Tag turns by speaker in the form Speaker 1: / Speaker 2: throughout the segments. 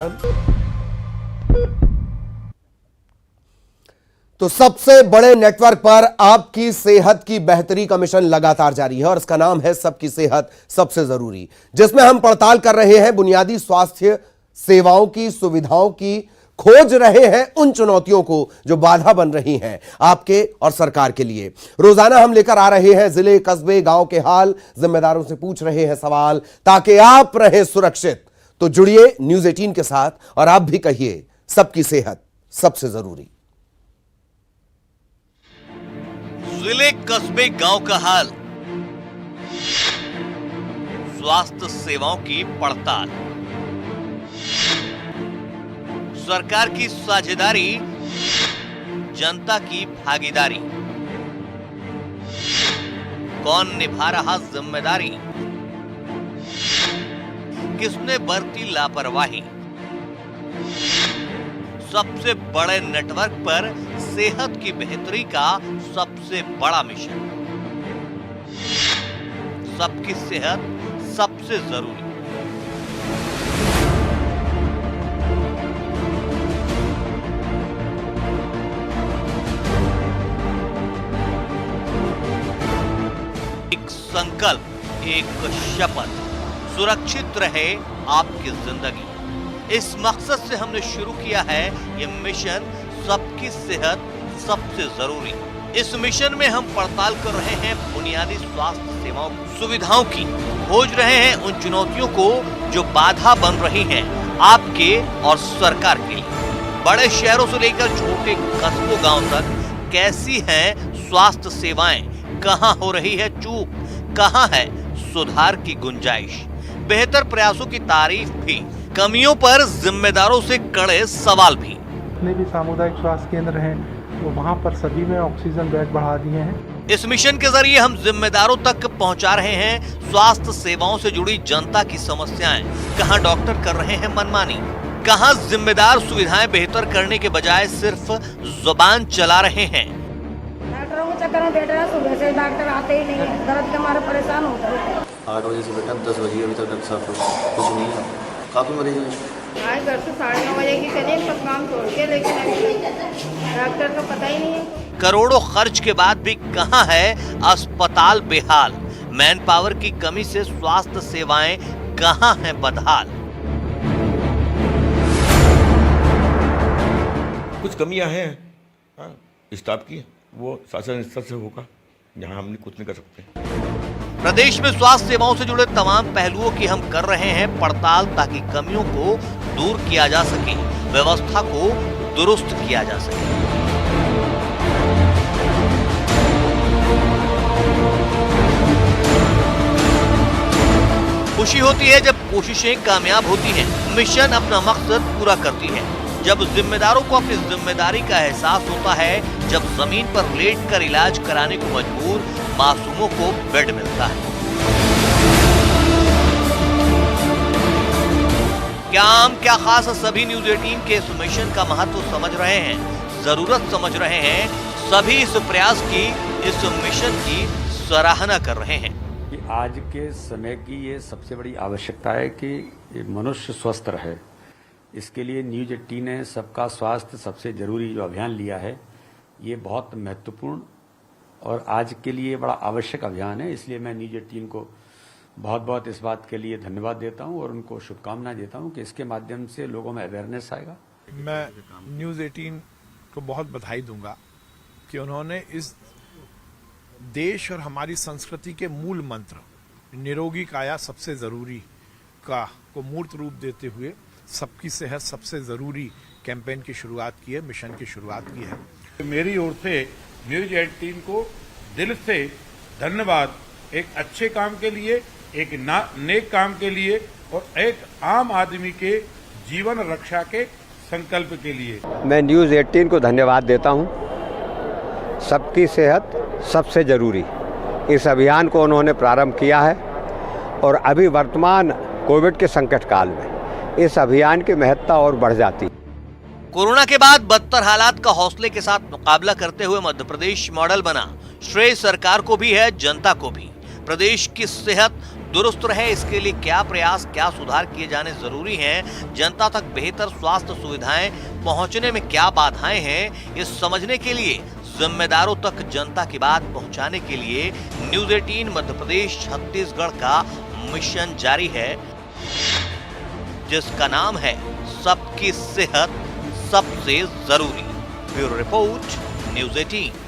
Speaker 1: तो सबसे बड़े नेटवर्क पर आपकी सेहत की बेहतरी का मिशन लगातार जारी है और इसका नाम है सबकी सेहत सबसे जरूरी, जिसमें हम पड़ताल कर रहे हैं बुनियादी स्वास्थ्य सेवाओं की सुविधाओं की, खोज रहे हैं उन चुनौतियों को जो बाधा बन रही हैं आपके और सरकार के लिए। रोजाना हम लेकर आ रहे हैं जिले, कस्बे, गांव के हाल, जिम्मेदारों से पूछ रहे हैं सवाल ताकि आप रहे सुरक्षित। तो जुड़िए न्यूज़ 18 के साथ और आप भी कहिए सबकी सेहत सबसे जरूरी।
Speaker 2: जिले, कस्बे, गांव का हाल, स्वास्थ्य सेवाओं की पड़ताल, सरकार की साझेदारी, जनता की भागीदारी, कौन निभा रहा जिम्मेदारी, किसने बरती लापरवाही। सबसे बड़े नेटवर्क पर सेहत की बेहतरी का सबसे बड़ा मिशन, सबकी सेहत सबसे जरूरी। एक संकल्प, एक शपथ, सुरक्षित रहे आपकी जिंदगी। इस मकसद से हमने शुरू किया है ये मिशन सबकी सेहत सबसे जरूरी। इस मिशन में हम पड़ताल कर रहे हैं बुनियादी स्वास्थ्य सेवाओं सुविधाओं की, खोज रहे हैं उन चुनौतियों को जो बाधा बन रही हैं आपके और सरकार के लिए। बड़े शहरों से लेकर छोटे कस्बों, गांव तक कैसी हैं स्वास्थ्य सेवाएं, कहां हो रही है चूक, कहां है सुधार की गुंजाइश। बेहतर प्रयासों की तारीफ भी, कमियों पर जिम्मेदारों से कड़े सवाल भी।
Speaker 3: जितने भी सामुदायिक स्वास्थ्य केंद्र हैं तो वहाँ पर सभी में ऑक्सीजन बेड बढ़ा दिए हैं।
Speaker 2: इस मिशन के जरिए हम जिम्मेदारों तक पहुंचा रहे हैं स्वास्थ्य सेवाओं से जुड़ी जनता की समस्याएं। कहां डॉक्टर कर रहे हैं मनमानी, कहां जिम्मेदार सुविधाएं बेहतर करने के बजाय सिर्फ जुबान चला रहे हैं।
Speaker 4: डॉक्टरों को चक्कर में बैठ रहा, सुबह से डॉक्टर आते ही नहीं है, दर्द के मारे परेशान होता है।
Speaker 5: 8 बजे से बेटा 10 बजे अभी तक डॉक्टर साहब कुछ नहीं है, काफी मरीज हैं।
Speaker 4: आज घर से 9:30 बजे की चलिए सब काम छोड़ के, लेकिन अभी डॉक्टर तो पता ही नहीं है।
Speaker 2: करोड़ों खर्च के बाद भी कहां है अस्पताल बेहाल, मैन पावर की कमी से स्वास्थ्य सेवाएं कहां हैं बदहाल।
Speaker 6: कुछ कमियां हैं स्टाफ की, वो शासन स्तर से होगा, यहाँ हम कुछ नहीं कर सकते।
Speaker 2: प्रदेश में स्वास्थ्य सेवाओं से जुड़े तमाम पहलुओं की हम कर रहे हैं पड़ताल ताकि कमियों को दूर किया जा सके, व्यवस्था को दुरुस्त किया जा सके। खुशी होती है जब कोशिशें कामयाब होती हैं, मिशन अपना मकसद पूरा करती है। जब जिम्मेदारों को अपनी जिम्मेदारी का एहसास होता है, जब जमीन पर लेटकर इलाज कराने को मजबूर मासूमों को बेड मिलता है। क्या आम क्या खास, सभी न्यूज़ 18 के इस मिशन का महत्व समझ रहे हैं, जरूरत समझ रहे हैं, सभी इस प्रयास की, इस मिशन की सराहना कर रहे हैं।
Speaker 7: आज के समय की ये सबसे बड़ी आवश्यकता है कि मनुष्य स्वस्थ रहे। इसके लिए न्यूज़ 18 ने सबका स्वास्थ्य सबसे जरूरी जो अभियान लिया है, ये बहुत महत्वपूर्ण और आज के लिए बड़ा आवश्यक अभियान है। इसलिए मैं न्यूज़ 18 को बहुत बहुत इस बात के लिए धन्यवाद देता हूं और उनको शुभकामनाएं देता हूं कि इसके माध्यम से लोगों में अवेयरनेस आएगा।
Speaker 3: मैं न्यूज़ 18 को बहुत बधाई दूंगा कि उन्होंने इस देश और हमारी संस्कृति के मूल मंत्र निरोगी काया सबसे जरूरी का को मूर्त रूप देते हुए सबकी सेहत सबसे जरूरी कैंपेन की शुरुआत की है, मिशन की शुरुआत की है।
Speaker 8: मेरी ओर से न्यूज़ 18 को दिल से धन्यवाद, एक अच्छे काम के लिए, एक नेक काम के लिए और एक आम आदमी के जीवन रक्षा के संकल्प के लिए।
Speaker 9: मैं न्यूज़ 18 को धन्यवाद देता हूं। सबकी सेहत सबसे जरूरी, इस अभियान को उन्होंने प्रारंभ किया है और अभी वर्तमान कोविड के संकट काल में इस अभियान की महत्ता और बढ़ जाती।
Speaker 2: कोरोना के बाद बदतर हालात का हौसले के साथ मुकाबला करते हुए मध्य प्रदेश मॉडल बना। श्रेय सरकार को भी है, जनता को भी। प्रदेश की सेहत दुरुस्त रहे, इसके लिए क्या प्रयास, क्या सुधार किए जाने जरूरी हैं, जनता तक बेहतर स्वास्थ्य सुविधाएं पहुंचने में क्या बाधाएं हैं, ये समझने के लिए, जिम्मेदारों तक जनता की बात पहुंचाने के लिए न्यूज 18 मध्य प्रदेश छत्तीसगढ़ का मिशन जारी है, जिसका नाम है सबकी सेहत सबसे जरूरी। Bureau report, news 18।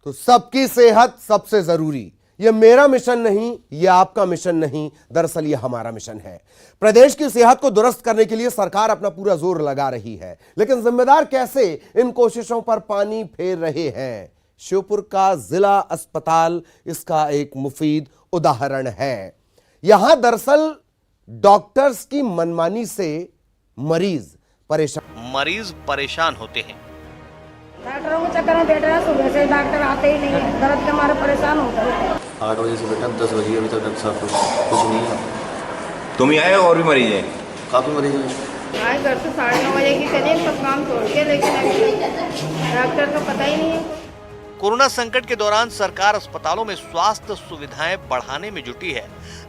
Speaker 1: तो सबकी सेहत सबसे जरूरी, यह मेरा मिशन नहीं, यह आपका मिशन नहीं, दरअसल यह हमारा मिशन है। प्रदेश की सेहत को दुरुस्त करने के लिए सरकार अपना पूरा जोर लगा रही है, लेकिन जिम्मेदार कैसे इन कोशिशों पर पानी फेर रहे हैं। श्योपुर का जिला अस्पताल इसका एक मुफीद उदाहरण है। यहां दरअसल डॉक्टर्स की मनमानी से मरीज परेशान
Speaker 2: होते हैं।
Speaker 4: डॉक्टरों को चक्कर में बैठ रहा है, सुबह से डॉक्टर आते ही नहीं है, दर्द के मारे परेशान होता है।
Speaker 5: 8 बजे से बैठा 10 बजे अभी तक डॉक्टर साहब कुछ नहीं है।
Speaker 6: तुम ही आए हो और भी मरीज हैं?
Speaker 5: काफ़ी मरीज हैं।
Speaker 4: आए घर से 9:30 बजे की चले सब काम छोड़ के, लेकिन अभी डॉक्टर को पता ही नहीं है।
Speaker 2: कोरोना संकट के दौरान सरकार अस्पतालों में स्वास्थ्य सुविधाएं बढ़ाने में जुटी है।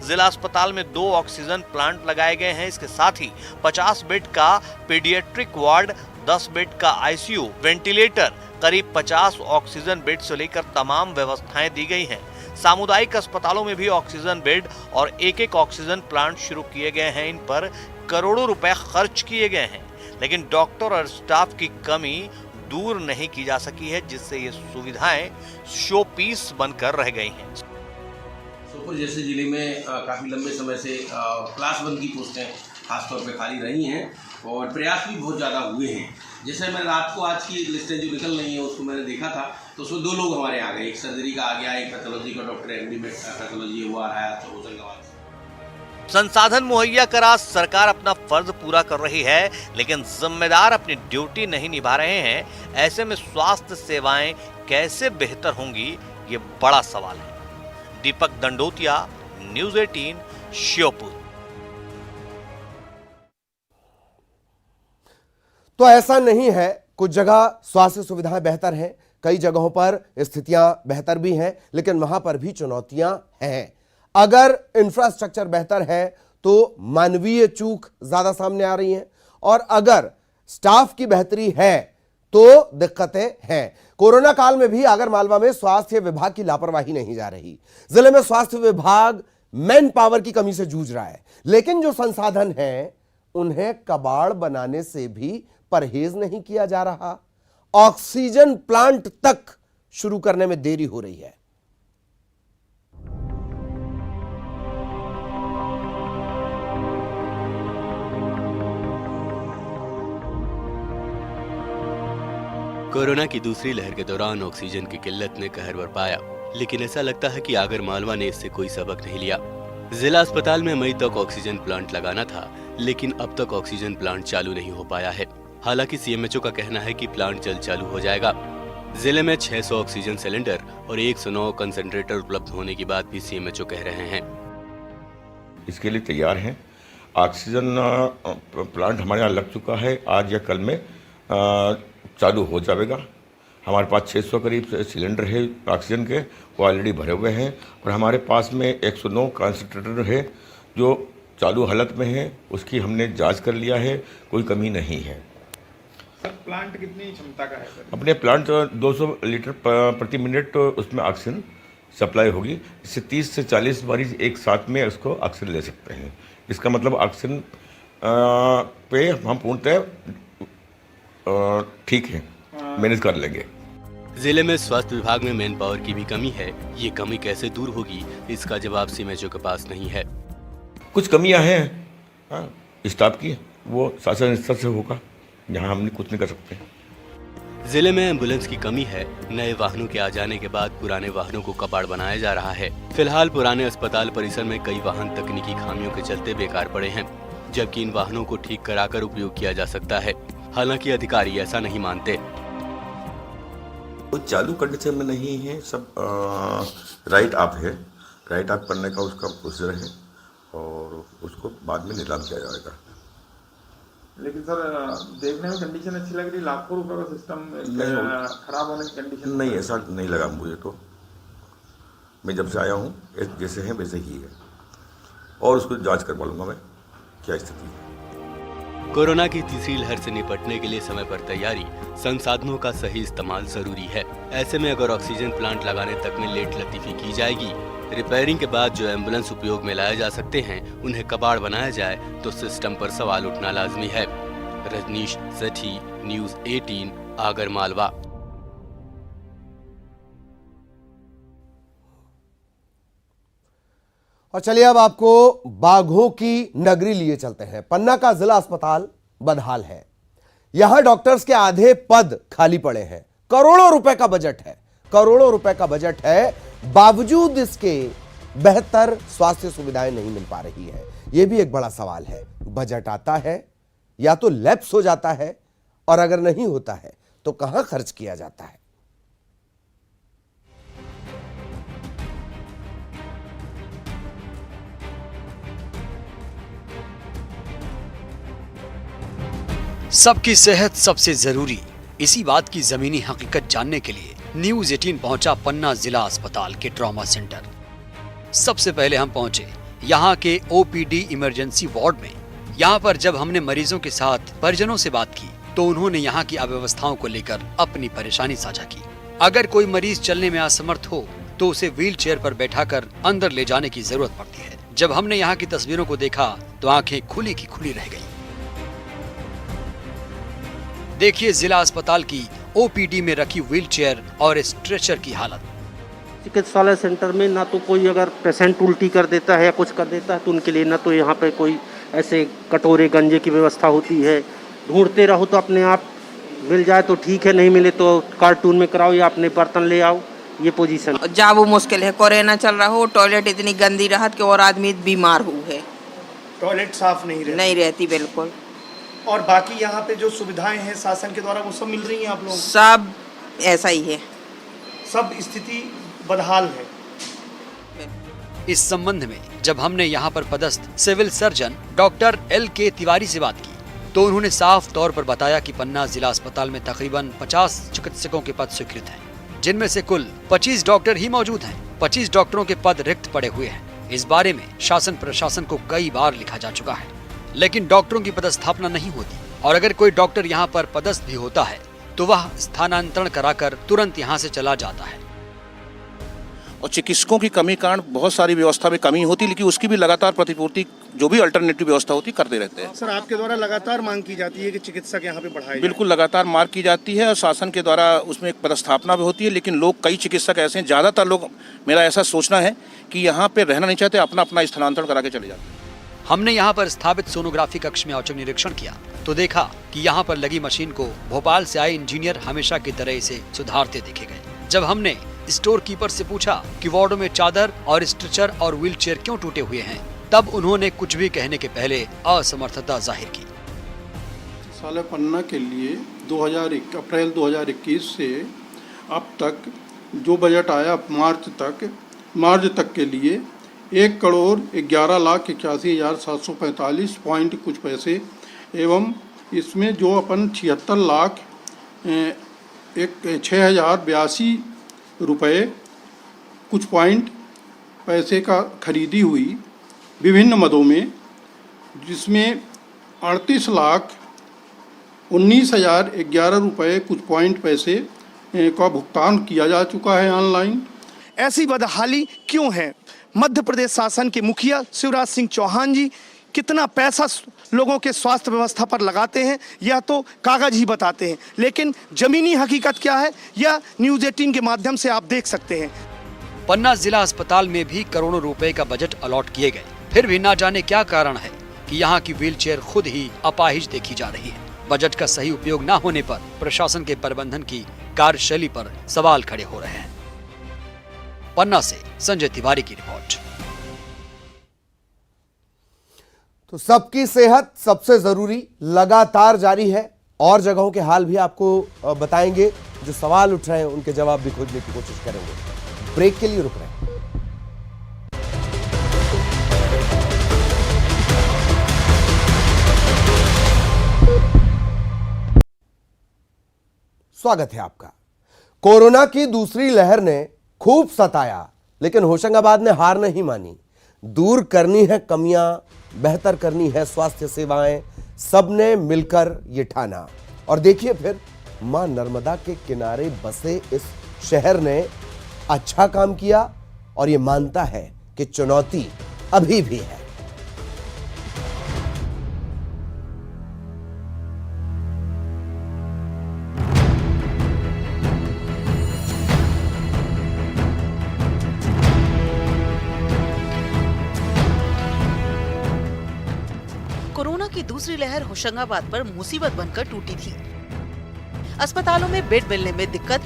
Speaker 2: जिला अस्पताल में 2 ऑक्सीजन प्लांट लगाए गए हैं। इसके साथ ही 50 बेड का पीडियाट्रिक वार्ड, 10 बेड का आईसीयू, वेंटिलेटर, करीब 50 ऑक्सीजन बेड से लेकर तमाम व्यवस्थाएं दी गई हैं। सामुदायिक अस्पतालों में भी ऑक्सीजन बेड और एक ऑक्सीजन प्लांट शुरू किए गए हैं। इन पर करोड़ों रुपए खर्च किए गए हैं, लेकिन डॉक्टर और स्टाफ की कमी दूर नहीं की जा सकी है, जिससे ये सुविधाएं शो पीस बनकर रह गई हैं।
Speaker 10: श्योपुर जैसे जिले में काफ़ी लंबे समय से क्लास 1 की पोस्टें खासतौर पे खाली रही हैं और प्रयास भी बहुत ज़्यादा हुए हैं। जैसे मैं रात को आज की लिस्टें जो निकल रही हैं उसको मैंने देखा था, तो उसमें 2 लोग हमारे आ गए। एक सर्जरी का आ गया, एक पैथोलॉजी का डॉक्टर एमडी में पैथोलॉजी वो आ रहा है तो होशंगाबाद।
Speaker 2: संसाधन मुहैया करा सरकार अपना फर्ज पूरा कर रही है, लेकिन जिम्मेदार अपनी ड्यूटी नहीं निभा रहे हैं। ऐसे में स्वास्थ्य सेवाएं कैसे बेहतर होंगी, ये बड़ा सवाल है। दीपक दंडोतिया, न्यूज 18, श्योपुर।
Speaker 1: तो ऐसा नहीं है, कुछ जगह स्वास्थ्य सुविधाएं बेहतर हैं, कई जगहों पर स्थितियां बेहतर भी हैं, लेकिन वहां पर भी चुनौतियां हैं। अगर इंफ्रास्ट्रक्चर बेहतर है तो मानवीय चूक ज्यादा सामने आ रही हैं, और अगर स्टाफ की बेहतरी है तो दिक्कतें हैं। कोरोना काल में भी आगरमालवा में स्वास्थ्य विभाग की लापरवाही नहीं जा रही। जिले में स्वास्थ्य विभाग मैन पावर की कमी से जूझ रहा है, लेकिन जो संसाधन हैं उन्हें कबाड़ बनाने से भी परहेज नहीं किया जा रहा। ऑक्सीजन प्लांट तक शुरू करने में देरी हो रही है।
Speaker 11: कोरोना की दूसरी लहर के दौरान ऑक्सीजन की किल्लत ने कहर बरपाया, लेकिन ऐसा लगता है कि आगरमालवा ने इससे कोई सबक नहीं लिया। जिला अस्पताल में मई तक ऑक्सीजन प्लांट लगाना था, लेकिन अब तक ऑक्सीजन प्लांट चालू नहीं हो पाया है। हालांकि सीएमएचओ का कहना है कि प्लांट जल्द चालू हो जाएगा। जिले में 600 ऑक्सीजन सिलेंडर और 109 कंसंट्रेटर उपलब्ध होने की बात भी सीएमएचओ कह रहे हैं।
Speaker 6: इसके लिए तैयार हैं। ऑक्सीजन प्लांट हमारे यहाँ लग चुका है, आज या कल में चालू हो जाएगा। हमारे पास 600 करीब सिलेंडर है ऑक्सीजन के, वो ऑलरेडी भरे हुए हैं, और हमारे पास में 109 कंसंट्रेटर है जो चालू हालत में है। उसकी हमने जांच कर लिया है, कोई कमी नहीं है।
Speaker 3: सर, प्लांट कितनी क्षमता का है सर?
Speaker 6: अपने प्लांट 200 लीटर प्रति मिनट उसमें ऑक्सीजन सप्लाई होगी। इससे 30 से 40 मरीज एक साथ में उसको ऑक्सीजन ले सकते हैं। इसका मतलब ऑक्सीजन पे हम पूर्णतः ठीक है, मैनेज कर लेंगे।
Speaker 11: जिले में स्वास्थ्य विभाग में मैन पावर की भी कमी है। ये कमी कैसे दूर होगी, इसका जवाब सीएमएचओ के पास नहीं है।
Speaker 6: कुछ कमियां हैं स्टाफ की, वो शासन स्तर से होगा, यहाँ हम कुछ नहीं कर सकते।
Speaker 11: जिले में एम्बुलेंस की कमी है। नए वाहनों के आ जाने के बाद पुराने वाहनों को कबाड़ बनाया जा रहा है। फिलहाल पुराने अस्पताल परिसर में कई वाहन तकनीकी खामियों के चलते बेकार पड़े हैं, जबकि इन वाहनों को ठीक कराकर उपयोग किया जा सकता है। हालांकि अधिकारी ऐसा नहीं मानते।
Speaker 6: तो चालू कंडीशन में नहीं है, सब राइट आप है, राइट ऑफ करने का उसका प्रोसीजर है और उसको बाद में नीलाम किया जाएगा।
Speaker 8: लेकिन सर देखने में कंडीशन अच्छी लग रही, लाखों रुपए का सिस्टम खराब होने की कंडीशन
Speaker 6: नहीं, ऐसा नहीं लगा मुझे। तो मैं जब से आया हूँ जैसे है वैसे ही है और उसको जांच करवा लूँगा मैं क्या स्थिति है।
Speaker 11: कोरोना की तीसरी लहर से निपटने के लिए समय पर तैयारी, संसाधनों का सही इस्तेमाल जरूरी है। ऐसे में अगर ऑक्सीजन प्लांट लगाने तक में लेट लतीफी की जाएगी, रिपेयरिंग के बाद जो एम्बुलेंस उपयोग में लाए जा सकते हैं उन्हें कबाड़ बनाया जाए तो सिस्टम पर सवाल उठना लाजमी है। रजनीश सेठी, न्यूज़ 18, आगर मालवा।
Speaker 1: और चलिए अब आपको बाघों की नगरी लिए चलते हैं। पन्ना का जिला अस्पताल बदहाल है। यहां डॉक्टर्स के आधे पद खाली पड़े हैं। करोड़ों रुपए का बजट है, करोड़ों रुपए का बजट है, बावजूद इसके बेहतर स्वास्थ्य सुविधाएं नहीं मिल पा रही है। यह भी एक बड़ा सवाल है। बजट आता है या तो लैप्स हो जाता है और अगर नहीं होता है तो कहां खर्च किया जाता है।
Speaker 12: सबकी सेहत सबसे जरूरी, इसी बात की जमीनी हकीकत जानने के लिए न्यूज़ 18 पहुंचा पन्ना जिला अस्पताल के ट्रॉमा सेंटर। सबसे पहले हम पहुंचे यहां के ओपीडी इमरजेंसी वार्ड में। यहां पर जब हमने मरीजों के साथ परिजनों से बात की तो उन्होंने यहां की अव्यवस्थाओं को लेकर अपनी परेशानी साझा की। अगर कोई मरीज चलने में असमर्थ हो तो उसे व्हील चेयर पर बैठाकर अंदर ले जाने की जरूरत पड़ती है। जब हमने यहाँ की तस्वीरों को देखा तो आंखें खुली की खुली रह गई। देखिए जिला अस्पताल की ओपीडी में रखी व्हीलचेयर और स्ट्रेचर की हालत।
Speaker 13: चिकित्सालय सेंटर में ना तो कोई अगर पेशेंट उल्टी कर देता है या कुछ कर देता है तो उनके लिए ना तो यहाँ पे कोई ऐसे कटोरे गंजे की व्यवस्था होती है। ढूंढते रहो तो अपने आप मिल जाए तो ठीक है, नहीं मिले तो कार्टून में कराओ या अपने बर्तन ले आओ। ये पोजीशन
Speaker 14: जा वो मुश्किल है। कोरोना चल रहा हो, टॉयलेट इतनी गंदी रहत कि और आदमी बीमार हुए है।
Speaker 15: टॉयलेट साफ नहीं
Speaker 14: रहती बिल्कुल।
Speaker 15: और बाकी यहाँ पे जो सुविधाएं हैं शासन के द्वारा वो सब मिल रही हैं आप लोगों को?
Speaker 14: सब ऐसा ही है,
Speaker 15: सब स्थिति बदहाल है।
Speaker 12: इस संबंध में जब हमने यहाँ पर पदस्थ civil surgeon doctor LK Tiwari से बात की तो उन्होंने साफ तौर पर बताया कि पन्ना जिला अस्पताल में तकरीबन 50 चिकित्सकों के पद स्वीकृत हैं, जिनमें से कुल 25 डॉक्टर ही मौजूद हैं। 25 डॉक्टरों के पद रिक्त पड़े हुए हैं। इस बारे में शासन प्रशासन को कई बार लिखा जा चुका है, लेकिन डॉक्टरों की पदस्थापना नहीं होती और अगर कोई डॉक्टर यहाँ पर पदस्थ भी होता है तो वह स्थानांतरण कराकर तुरंत यहाँ से चला जाता है।
Speaker 16: और चिकित्सकों की कमी कारण बहुत सारी व्यवस्था में कमी होती, लेकिन उसकी भी लगातार प्रतिपूर्ति जो भी अल्टरनेटिव व्यवस्था होती करते रहते हैं।
Speaker 15: सर आपके द्वारा लगातार मांग की जाती है कि चिकित्सक यहाँ पे बढ़ाए।
Speaker 16: बिल्कुल लगातार मांग की जाती है और शासन के द्वारा उसमें एक पदस्थापना भी होती है, लेकिन लोग कई चिकित्सक ऐसे हैं, ज़्यादातर लोग मेरा ऐसा सोचना है कि यहाँ पे रहना नहीं चाहते, अपना अपना स्थानांतरण करा के चले जाते हैं।
Speaker 12: हमने यहाँ पर स्थापित सोनोग्राफी कक्ष में औचक निरीक्षण किया तो देखा कि यहाँ पर लगी मशीन को भोपाल से आए इंजीनियर हमेशा की तरह इसे सुधारते देखे गए। जब हमने स्टोर कीपर से पूछा कि वार्डों में चादर और स्ट्रेचर और व्हीलचेयर क्यों टूटे हुए हैं, तब उन्होंने कुछ भी कहने के पहले असमर्थता जाहिर की।
Speaker 17: साल पन्ना के लिए अप्रैल 2021 से अब तक जो बजट आया मार्च तक के लिए 1,11,81,745 पॉइंट कुछ पैसे एवं इसमें जो अपन 76,6,082 रुपये कुछ पॉइंट पैसे का खरीदी हुई विभिन्न मदों में, जिसमें 38,19,011 रुपये कुछ पॉइंट पैसे का भुगतान किया जा चुका है ऑनलाइन।
Speaker 15: ऐसी बदहाली क्यों है? मध्य प्रदेश शासन के मुखिया शिवराज सिंह चौहान जी कितना पैसा लोगों के स्वास्थ्य व्यवस्था पर लगाते हैं यह तो कागज ही बताते हैं, लेकिन जमीनी हकीकत क्या है यह न्यूज़ 18 के माध्यम से आप देख सकते हैं।
Speaker 12: पन्ना जिला अस्पताल में भी करोड़ों रुपए का बजट अलॉट किए गए, फिर भी ना जाने क्या कारण है कि यहाँ की व्हीलचेयर खुद ही अपाहिज देखी जा रही है। बजट का सही उपयोग न होने पर प्रशासन के प्रबंधन की कार्यशैली पर सवाल खड़े हो रहे हैं। पन्ना से संजय तिवारी की रिपोर्ट।
Speaker 1: तो सबकी सेहत सबसे जरूरी लगातार जारी है और जगहों के हाल भी आपको बताएंगे। जो सवाल उठ रहे हैं उनके जवाब भी खोजने की कोशिश करेंगे। ब्रेक के लिए रुक रहे हैं। स्वागत है आपका। कोरोना की दूसरी लहर ने खूब सताया, लेकिन होशंगाबाद ने हार नहीं मानी। दूर करनी है कमियां, बेहतर करनी है स्वास्थ्य सेवाएं, सबने मिलकर ये ठाना। और देखिए फिर, मां नर्मदा के किनारे बसे इस शहर ने अच्छा काम किया और ये मानता है कि चुनौती अभी भी है।
Speaker 18: कोरोना की दूसरी लहर होशंगाबाद पर मुसीबत बनकर टूटी थी। अस्पतालों में बेड मिलने में दिक्कत,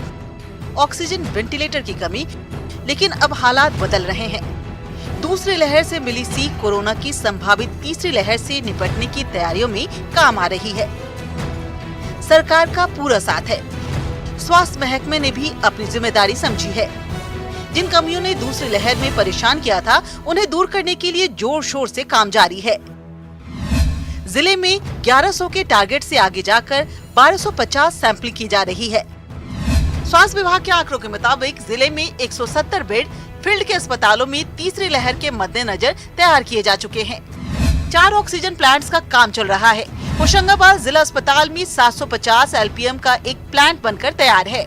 Speaker 18: ऑक्सीजन वेंटिलेटर की कमी, लेकिन अब हालात बदल रहे हैं। दूसरी लहर से मिली सीख कोरोना की संभावित तीसरी लहर से निपटने की तैयारियों में काम आ रही है। सरकार का पूरा साथ है। स्वास्थ्य महकमे ने भी अपनी जिम्मेदारी समझी है। जिन कमियों ने दूसरी लहर में परेशान किया था, उन्हें दूर करने के लिए जोर शोर से काम जारी है। जिले में 1100 के टारगेट से आगे जाकर 1250 सैंपलिंग की जा रही है। स्वास्थ्य विभाग के आंकड़ों के मुताबिक जिले में 170 बेड फील्ड के अस्पतालों में तीसरी लहर के मद्देनजर तैयार किए जा चुके हैं। 4 ऑक्सीजन प्लांट्स का काम चल रहा है। होशंगाबाद जिला अस्पताल में 750 एलपीएम का एक प्लांट बनकर तैयार है।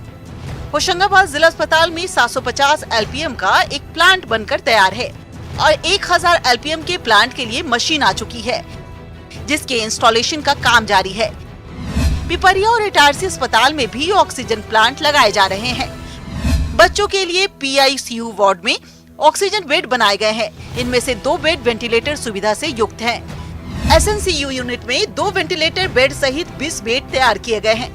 Speaker 18: होशंगाबाद जिला अस्पताल में 750 एलपीएम का एक प्लांट बनकर तैयार है और 1000 एलपीएम के प्लांट के लिए मशीन आ चुकी है, जिसके इंस्टॉलेशन का काम जारी है। पिपरिया और इटारसी अस्पताल में भी ऑक्सीजन प्लांट लगाए जा रहे हैं। बच्चों के लिए पीआईसीयू वार्ड में ऑक्सीजन बेड बनाए गए हैं। इनमें से 2 बेड वेंटिलेटर सुविधा से युक्त हैं। एसएनसीयू यूनिट में 2 वेंटिलेटर बेड सहित 20 बेड तैयार किए गए हैं।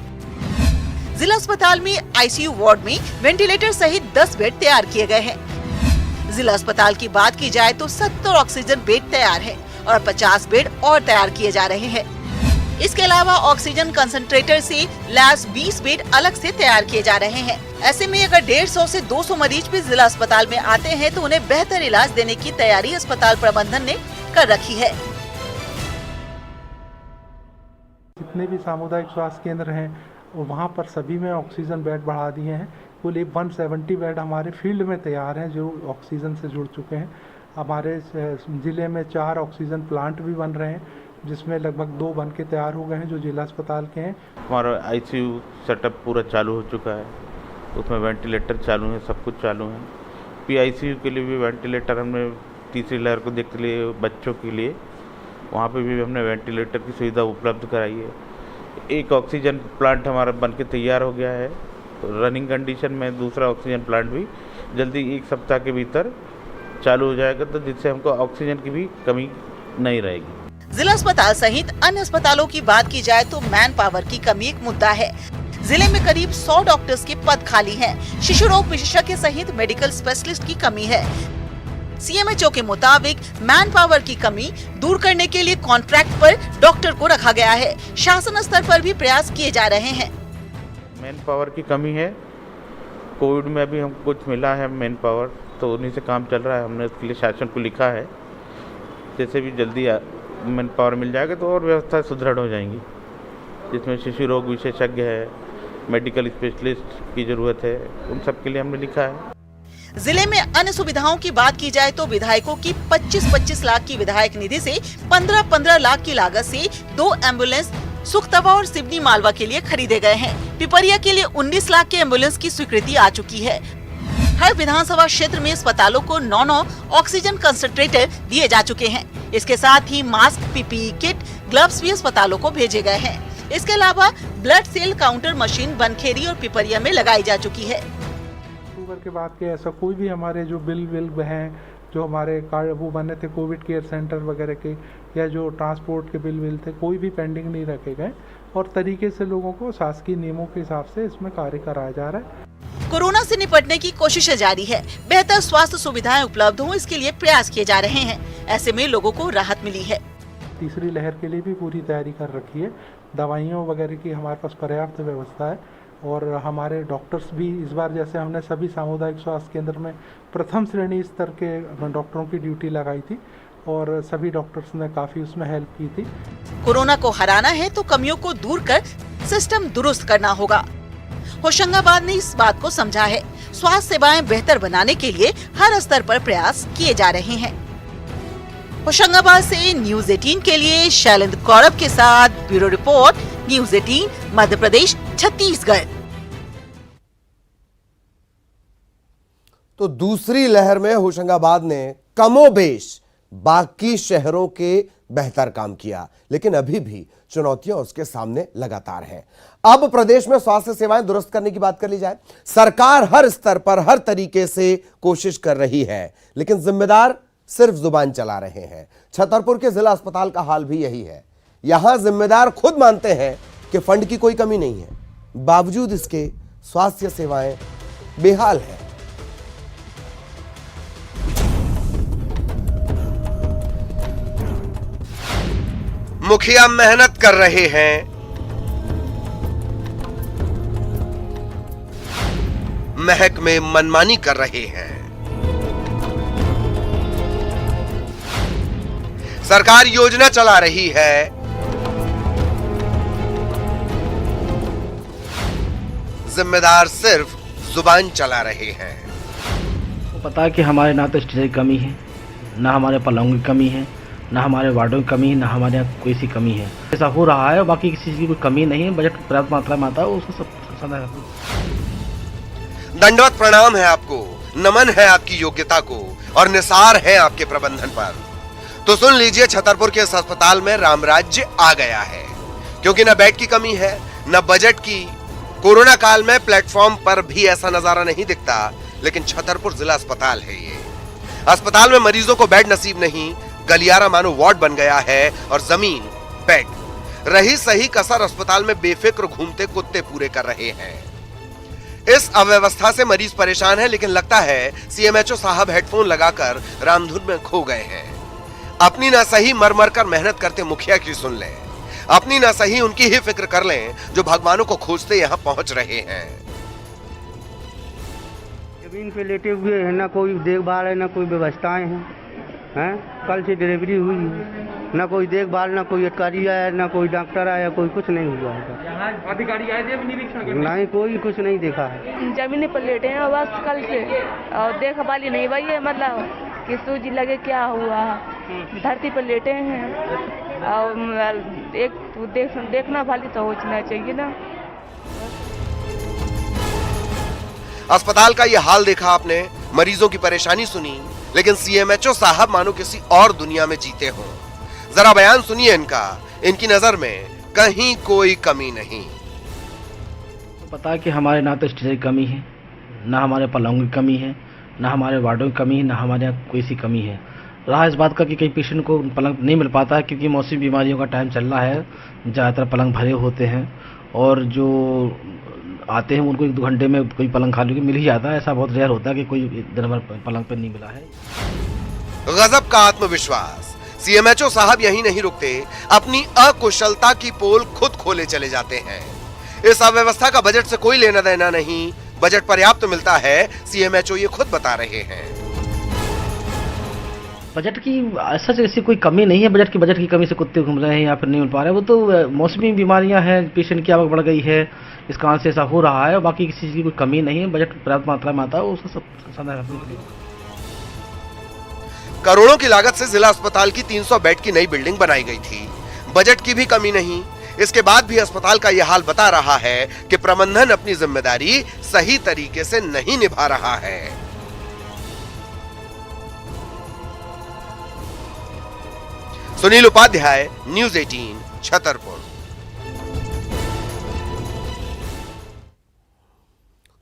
Speaker 18: जिला अस्पताल में आईसीयू वार्ड में वेंटिलेटर सहित 10 बेड तैयार किए गए हैं। जिला अस्पताल की बात की जाए तो 70 ऑक्सीजन बेड तैयार है और 50 बेड और तैयार किए जा रहे हैं। इसके अलावा ऑक्सीजन कंसंट्रेटर से लैस 20 बेड अलग से तैयार किए जा रहे हैं। ऐसे में अगर 150 से 200 मरीज भी जिला अस्पताल में आते हैं तो उन्हें बेहतर इलाज देने की तैयारी अस्पताल प्रबंधन ने कर रखी है।
Speaker 19: जितने भी सामुदायिक स्वास्थ्य केंद्र हैं वहाँ पर सभी में ऑक्सीजन बेड बढ़ा दिए हैं। कुल 170 बेड हमारे फील्ड में तैयार हैं जो ऑक्सीजन से जुड़ चुके हैं। हमारे ज़िले में 4 ऑक्सीजन प्लांट भी बन रहे हैं, जिसमें लगभग 2 बन के तैयार हो गए हैं जो जिला अस्पताल के हैं।
Speaker 20: हमारा आईसीयू सेटअप पूरा चालू हो चुका है, उसमें वेंटिलेटर चालू है, सब कुछ चालू है। पीआईसीयू के लिए भी वेंटिलेटर हमने तीसरी लहर को देखते लिए बच्चों के लिए वहाँ पे भी हमने वेंटिलेटर की सुविधा उपलब्ध कराई है। एक ऑक्सीजन प्लांट हमारा बन के तैयार हो गया है, रनिंग कंडीशन में दूसरा ऑक्सीजन प्लांट भी जल्दी 1 सप्ताह के भीतर चालू हो जाएगा, तो जिससे हमको ऑक्सीजन की भी कमी नहीं रहेगी।
Speaker 18: जिला अस्पताल सहित अन्य अस्पतालों की बात की जाए तो मैन पावर की कमी एक मुद्दा है। जिले में करीब 100 डॉक्टर्स के पद खाली हैं। शिशु रोग विशेषज्ञ सहित मेडिकल स्पेशलिस्ट की कमी है। सीएमएचओ के मुताबिक मैन पावर की कमी दूर करने के लिए कॉन्ट्रैक्ट पर डॉक्टर को रखा गया है। शासन स्तर पर भी प्रयास किए जा रहे हैं।
Speaker 20: मैन पावर की कमी है। कोविड में अभी हमको कुछ मिला है मैन पावर, तो उन्हीं से काम चल रहा है। हमने उसके लिए शासन को लिखा है, जैसे भी जल्दी मैन पावर मिल जाएगा तो और व्यवस्था सुदृढ़ हो जाएंगी, जिसमें शिशु रोग विशेषज्ञ है, मेडिकल स्पेशलिस्ट की जरूरत है, उन सब के लिए हमने लिखा है।
Speaker 18: जिले में अन्य सुविधाओं की बात की जाए तो विधायकों की 25-25 लाख की विधायक निधि से 15-15 लाख की लागत से 2 एम्बुलेंस सुखतवा और सिवनी मालवा के लिए खरीदे गए हैं। पिपरिया के लिए 19 लाख के एम्बुलेंस की स्वीकृति आ चुकी है। हर विधानसभा क्षेत्र में अस्पतालों को 9 ऑक्सीजन कंसंट्रेटर दिए जा चुके हैं। इसके साथ ही मास्क, पीपीई किट, ग्लव्स भी अस्पतालों को भेजे गए हैं। इसके अलावा blood cell counter machine Bankhedi और पिपरिया में लगाई जा चुकी है।
Speaker 19: अक्टूबर के बाद के ऐसा कोई भी हमारे जो बिल हैं, जो हमारे कार्ड वो बने थे कोविड केयर सेंटर वगैरह के, या जो ट्रांसपोर्ट के बिल थे, कोई भी पेंडिंग नहीं रखे गए और तरीके से लोगों को शासकीय नियमों के हिसाब से इसमें कार्य कराया जा रहा है।
Speaker 18: कोरोना से निपटने की कोशिशें जारी है। बेहतर स्वास्थ्य सुविधाएं उपलब्ध हों, इसके लिए प्रयास किए जा रहे हैं। ऐसे में लोगों को राहत मिली है।
Speaker 19: तीसरी लहर के लिए भी पूरी तैयारी कर रखी है। दवाइयों वगैरह की हमारे पास पर्याप्त व्यवस्था है और हमारे डॉक्टर्स भी इस बार, जैसे हमने सभी सामुदायिक स्वास्थ्य केंद्र में प्रथम श्रेणी स्तर के डॉक्टरों की ड्यूटी लगाई थी और सभी डॉक्टर्स ने काफी उसमें हेल्प की थी।
Speaker 18: कोरोना को हराना है तो कमियों को दूर कर सिस्टम दुरुस्त करना होगा। होशंगाबाद ने इस बात को समझा है। स्वास्थ्य सेवाएं बेहतर बनाने के लिए हर स्तर पर प्रयास किए जा रहे हैं। होशंगाबाद से न्यूज़ 18 के लिए शैलेंद्र कौरव के साथ bureau report, news 18 Madhya Pradesh, Chhattisgarh.
Speaker 1: तो दूसरी लहर में होशंगाबाद ने कमोबेश बाकी शहरों के बेहतर काम किया, लेकिन अभी भी चुनौतियां उसके सामने लगातार हैं। अब प्रदेश में स्वास्थ्य सेवाएं दुरुस्त करने की बात कर ली जाए, सरकार हर स्तर पर हर तरीके से कोशिश कर रही है, लेकिन जिम्मेदार सिर्फ जुबान चला रहे हैं। छतरपुर के जिला अस्पताल का हाल भी यही है। यहां जिम्मेदार खुद मानते हैं कि फंड की कोई कमी नहीं है, बावजूद इसके स्वास्थ्य सेवाएं बेहाल है। मुखिया मेहनत कर रहे हैं, महक में मनमानी कर रहे हैं। सरकार योजना चला रही है, जिम्मेदार सिर्फ जुबान चला रहे हैं।
Speaker 21: पता है कि हमारे ना तो स्टेज की कमी है, ना हमारे पलंग की कमी है, ना हमारे वार्डों की कमी है, ना हमारे यहाँ कोई सी कमी है। ऐसा हो रहा है, बाकी किसी चीज़ की कोई कमी नहीं है। बजट पर्याप्त मात्रा में आता है, उसको सब
Speaker 1: दंडवत प्रणाम है आपको, नमन है आपकी योग्यता को और निसार है आपके प्रबंधन पर। तो सुन लीजिए, छतरपुर के इस अस्पताल में रामराज्य आ गया है, क्योंकि न बेड की कमी है, न बजट की। कोरोना काल में प्लेटफॉर्म पर भी ऐसा नजारा नहीं दिखता, लेकिन छतरपुर जिला अस्पताल है ये। अस्पताल में मरीजों को बेड नसीब नहीं, गलियारा मानो वार्ड बन गया है और जमीन बेड। रही सही कसर अस्पताल में बेफिक्र घूमते कुत्ते पूरे कर रहे हैं। इस अव्यवस्था से मरीज परेशान है, लेकिन लगता है सीएमएचओ साहब हेडफोन लगाकर रामधुन में खो गए हैं। अपनी ना सही मर मर कर मेहनत करते मुखिया की सुन लें, अपनी ना सही उनकी ही फिक्र कर लें जो भगवानों को खोजते यहां पहुंच रहे हैं।
Speaker 13: जमीन पे लेटे हुए हैं, ना कोई देखभाल है, ना कोई व्यवस्थाएं हैं। कल से डिलीवरी हुई है, ना कोई देखभाल, ना कोई अधिकारी आया, ना कोई डॉक्टर आया, कोई कुछ नहीं हुआ है।
Speaker 22: यहाँ अधिकारी आए थे निरीक्षण?
Speaker 13: नहीं, कोई कुछ नहीं देखा है।
Speaker 22: जमीन पर लेटे हैं बस कल से, और देखभाल नहीं भाई है, मतलब कि सूजी लगे क्या हुआ, धरती पर लेटे हैं। और एक देखना वाली तो होना चाहिए ना।
Speaker 1: अस्पताल का यह हाल देखा आपने, मरीजों की परेशानी सुनी, लेकिन सीएमएचओ साहब मानो किसी और दुनिया में जीते हों। जरा बयान सुनिए इनका, इनकी नजर में कहीं कोई कमी नहीं।
Speaker 21: पता है कि हमारे ना तो स्टेज की कमी है, ना हमारे पलंग की कमी है, ना हमारे वार्डों की कमी है, ना हमारे यहाँ कोई सी कमी है। रहा इस बात का कि कई पेशेंट को पलंग नहीं मिल पाता है, क्योंकि मौसमी बीमारियों का टाइम चल रहा है, ज़्यादातर पलंग भरे होते हैं और जो आते हैं उनको 1-2 घंटे में कोई पलंग खाली मिल ही जाता है। ऐसा बहुत रेयर होता है कि कोई दिन भर पलंग पर नहीं मिला है।
Speaker 1: गजब का आत्मविश्वास। सीएमएचओ साहब यही नहीं रुकते, अपनी अकुशलता की पोल खुद खोले चले जाते हैं। इस अव्यवस्था का बजट से कोई लेना देना नहीं, बजट पर्याप्त तो मिलता है, सीएमएचओ ये खुद बता रहे हैं।
Speaker 21: बजट की ऐसी कोई कमी नहीं है। बजट की कमी से कुत्ते घूम रहे हैं या फिर नहीं मिल पा रहे हैं। वो तो मौसमी बीमारियां हैं, पेशेंट की आवक बढ़ गई है, इस कारण से ऐसा हो रहा है। बाकी किसी चीज़ की कोई कमी नहीं है। बजट पर्याप्त मात्रा में आता है, उसको सब
Speaker 1: करोड़ों की लागत से जिला अस्पताल की 300 बेड की नई बिल्डिंग बनाई गई थी। बजट की भी कमी नहीं। इसके बाद भी अस्पताल का यह हाल बता रहा है कि प्रबंधन अपनी जिम्मेदारी सही तरीके से नहीं निभा रहा है। सुनील उपाध्याय, न्यूज़ 18, छतरपुर।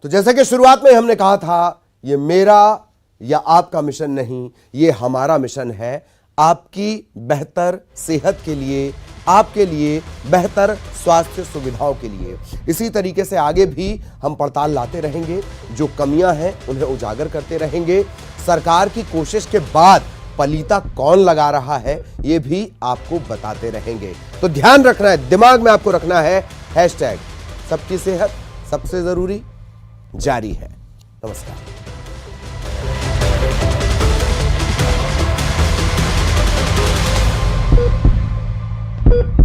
Speaker 1: तो जैसे कि शुरुआत में हमने कहा था, ये मेरा या आपका मिशन नहीं, ये हमारा मिशन है। आपकी बेहतर सेहत के लिए, आपके लिए बेहतर स्वास्थ्य सुविधाओं के लिए। इसी तरीके से आगे भी हम पड़ताल लाते रहेंगे, जो कमियां हैं उन्हें उजागर करते रहेंगे। सरकार की कोशिश के बाद पलीता कौन लगा रहा है, ये भी आपको बताते रहेंगे। तो ध्यान रखना है, दिमाग में आपको रखना है, हैशटैग सबकी सेहत सबसे जरूरी जारी है। नमस्कार।